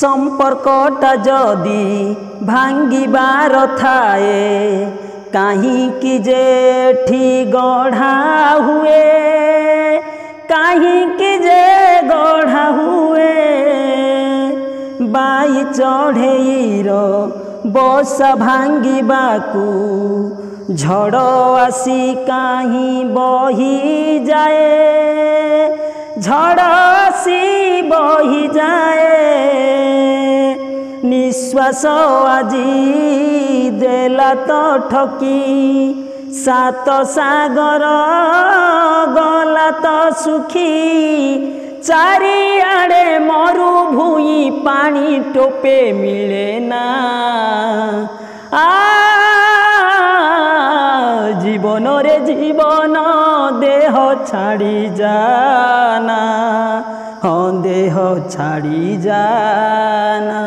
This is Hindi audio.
संपर्कटा जदि भांगिबार थाए काहींकि जेठी गढ़ा हुए काहींकि जे गढ़ा हुए बाई चढ़ेईर बसा भांगिबाकू झड़ आसी काहीं बही जाए झड़ आसी बही जाए निश्वास आजी देला तो ठकी सात सागर गला तो सुखी चारिआडे मरुभूई पानी टोपे मिले ना जीवन रे जीवन देह छाड़ी जाना हाँ देह छाड़ी जाना।